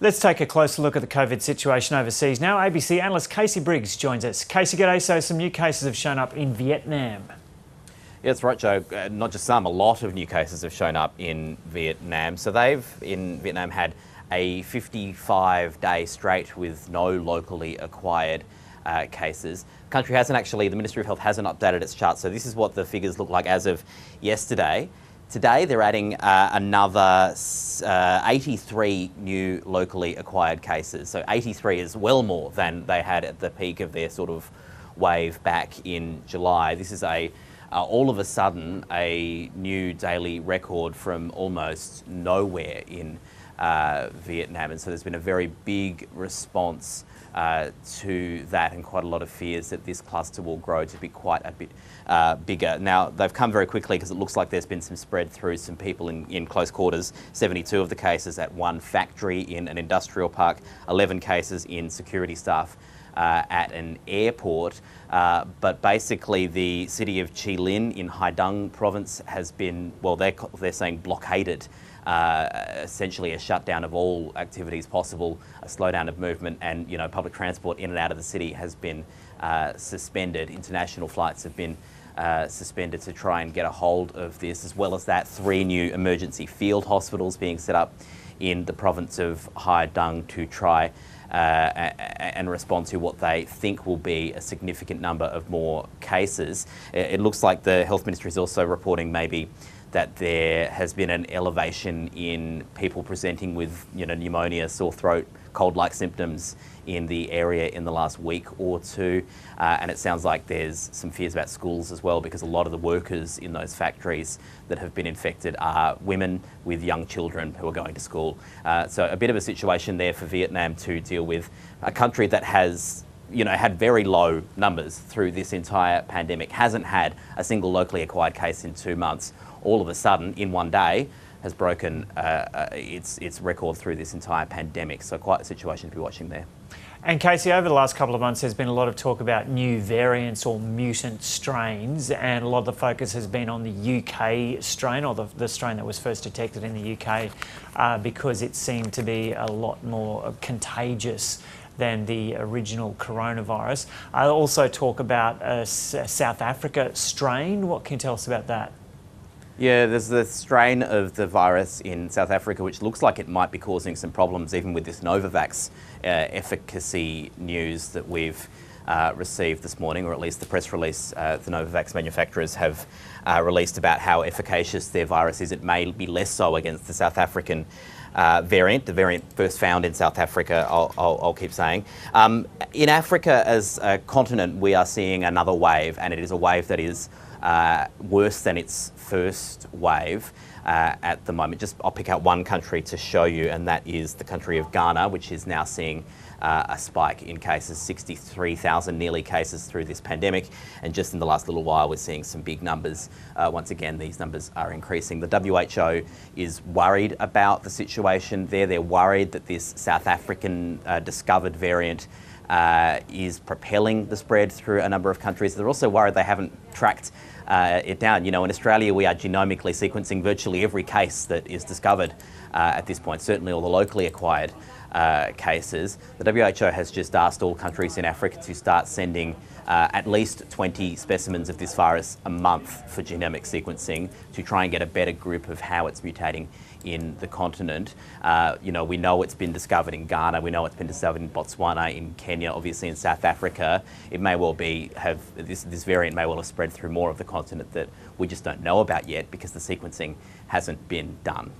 Let's take a closer look at the COVID situation overseas now. ABC analyst Casey Briggs joins us. Casey, g'day. So some new cases have shown up in Vietnam. Yeah, that's right, Joe. Not just some, a lot of new cases have shown up in Vietnam. So they've, in Vietnam, had a 55-day straight with no locally acquired cases. The country hasn't actually, the Ministry of Health hasn't updated its chart, so this is what the figures look like as of yesterday. Today, they're adding another 83 new locally acquired cases. So 83 is well more than they had at the peak of their sort of wave back in July. This is all of a sudden a new daily record from almost nowhere in Vietnam. And so there's been a very big response to that, and quite a lot of fears that this cluster will grow to be quite a bit bigger. Now, they've come very quickly because it looks like there's been some spread through some people in close quarters. 72 of the cases at one factory in an industrial park, 11 cases in security staff at an airport. But basically the city of Chi Linh in Hai Dung province has been, well, they're saying blockaded. Essentially a shutdown of all activities possible, a slowdown of movement, and public transport in and out of the city has been suspended. International flights have been suspended to try and get a hold of this. As well as that, 3 new emergency field hospitals being set up in the province of Hai Dung to try and respond to what they think will be a significant number of more cases. It looks like the Health Ministry is also reporting maybe that there has been an elevation in people presenting with pneumonia, sore throat, cold-like symptoms in the area in the last week or two. And it sounds like there's some fears about schools as well, because a lot of the workers in those factories that have been infected are women with young children who are going to school. So a bit of a situation there for Vietnam to deal with, a country that has had very low numbers through this entire pandemic, hasn't had a single locally acquired case in 2 months. All of a sudden, in one day, has broken its record through this entire pandemic. So quite a situation to be watching there. And Casey, over the last couple of months, there's been a lot of talk about new variants or mutant strains, and a lot of the focus has been on the UK strain, or the strain that was first detected in the UK, because it seemed to be a lot more contagious than the original coronavirus. I also talk about a South Africa strain. What can you tell us about that? Yeah, there's the strain of the virus in South Africa which looks like it might be causing some problems even with this Novavax efficacy news that we've received this morning, or at least the press release the Novavax manufacturers have released about how efficacious their virus is. It may be less so against the South African variant, the variant first found in South Africa, I'll keep saying. In Africa as a continent, we are seeing another wave, and it is a wave that is worse than its first wave at the moment. I'll pick out one country to show you, and that is the country of Ghana, which is now seeing a spike in cases, 63,000 nearly cases through this pandemic. And just in the last little while, we're seeing some big numbers. Once again, these numbers are increasing. The WHO is worried about the situation there. They're worried that this South African discovered variant is propelling the spread through a number of countries. They're also worried they haven't tracked it down. In Australia, we are genomically sequencing virtually every case that is discovered at this point, certainly all the locally acquired cases. The WHO has just asked all countries in Africa to start sending at least 20 specimens of this virus a month for genomic sequencing to try and get a better grip of how it's mutating in the continent. We know it's been discovered in Ghana, we know it's been discovered in Botswana, in Kenya, obviously in South Africa. It may well this variant may well have spread through more of the continent that we just don't know about yet because the sequencing hasn't been done.